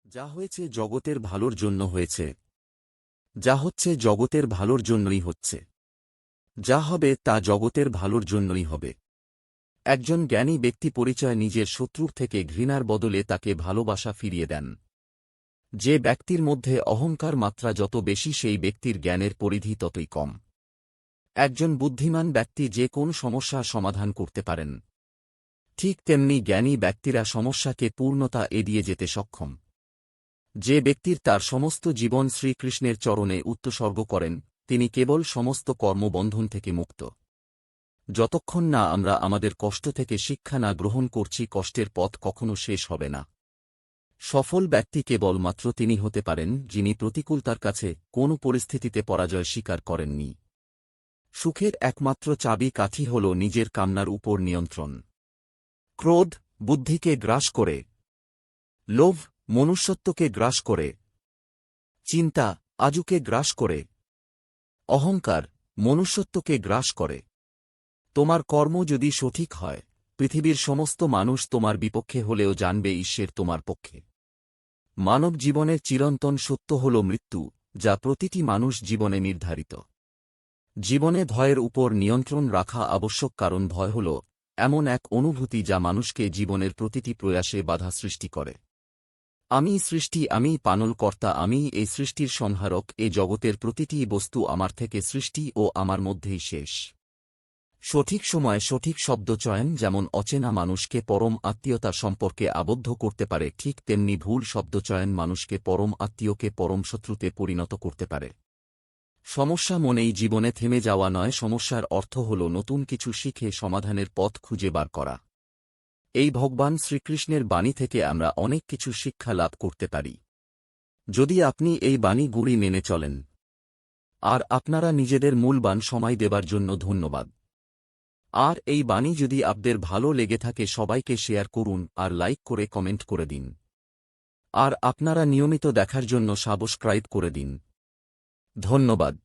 যা হয়েছে জগতের ভালোর জন্য হয়েছে, যা হচ্ছে জগতের ভালোর জন্যই হচ্ছে, যা হবে তা জগতের ভালোর জন্যই হবে। একজন জ্ঞানী ব্যক্তি পরিচয় নিজের শত্রুর থেকে ঘৃণার বদলে তাকে ভালোবাসা ফিরিয়ে দেন। যে ব্যক্তির মধ্যে অহংকার মাত্রা যত বেশি সেই ব্যক্তির জ্ঞানের পরিধি ততই কম। একজন বুদ্ধিমান ব্যক্তি যে কোন সমস্যা সমাধান করতে পারেন, ঠিক তেমনি জ্ঞানী ব্যক্তিরা সমস্যাকে পূর্ণতা এড়িয়ে যেতে সক্ষম। যে ব্যক্তির তার সমস্ত জীবন শ্রীকৃষ্ণের চরণে উৎসর্গ করেন, তিনি কেবল সমস্ত কর্মবন্ধন থেকে মুক্ত। যতক্ষণ না আমরা আমাদের কষ্ট থেকে শিক্ষা না গ্রহণ করছি, কষ্টের পথ কখনো শেষ হবে না। সফল ব্যক্তি কেবলমাত্র তিনি হতে পারেন যিনি প্রতিকূলতার কাছে কোনো পরিস্থিতিতে পরাজয় স্বীকার করেননি। সুখের একমাত্র চাবি কাঠি হল নিজের কামনার উপর নিয়ন্ত্রণ। ক্রোধ বুদ্ধিকে গ্রাস করে, লোভ মনুষ্যত্বকে গ্রাস করে, চিন্তা আজুকে গ্রাস করে, অহংকার মনুষ্যত্বকে গ্রাস করে। তোমার কর্ম যদি সঠিক হয়, পৃথিবীর সমস্ত মানুষ তোমার বিপক্ষে হলেও জানবে ঈশ্বর তোমার পক্ষে। মানব জীবনের চিরন্তন সত্য হল মৃত্যু, যা প্রতিটি মানুষ জীবনে নির্ধারিত। জীবনে ভয়ের উপর নিয়ন্ত্রণ রাখা আবশ্যক, কারণ ভয় হল এমন এক অনুভূতি যা মানুষকে জীবনের প্রতিটি প্রয়াসে বাধা সৃষ্টি করে। আমি সৃষ্টি, আমি পালনকর্তা, আমি এই সৃষ্টির সংহারক, এ জগতের প্রতিটি বস্তু আমার থেকে সৃষ্টি ও আমার মধ্যেই শেষ। সঠিক সময়ে সঠিক শব্দচয়ন যেমন অচেনা মানুষকে পরম আত্মীয়তার সম্পর্কে আবদ্ধ করতে পারে, ঠিক তেমনি ভুল শব্দচয়ন মানুষকে পরম আত্মীয়কে পরম শত্রুতে পরিণত করতে পারে। সমস্যা মনেই জীবনে থেমে যাওয়া নয়, সমস্যার অর্থ হল নতুন কিছু শিখে সমাধানের পথ খুঁজে বার করা। এই ভগবান শ্রীকৃষ্ণের বাণী থেকে আমরা অনেক কিছু শিক্ষা লাভ করতে পারি, যদি আপনি এই বাণীগুলি মেনে চলেন। আর আপনারা নিজেদের মূল্যবান সময় দেবার জন্য ধন্যবাদ। আর এই বাণী যদি আপনাদের ভালো লেগে থাকে, সবাইকে শেয়ার করুন আর লাইক করে কমেন্ট করে দিন। আর আপনারা নিয়মিত দেখার জন্য সাবস্ক্রাইব করে দিন। ধন্যবাদ।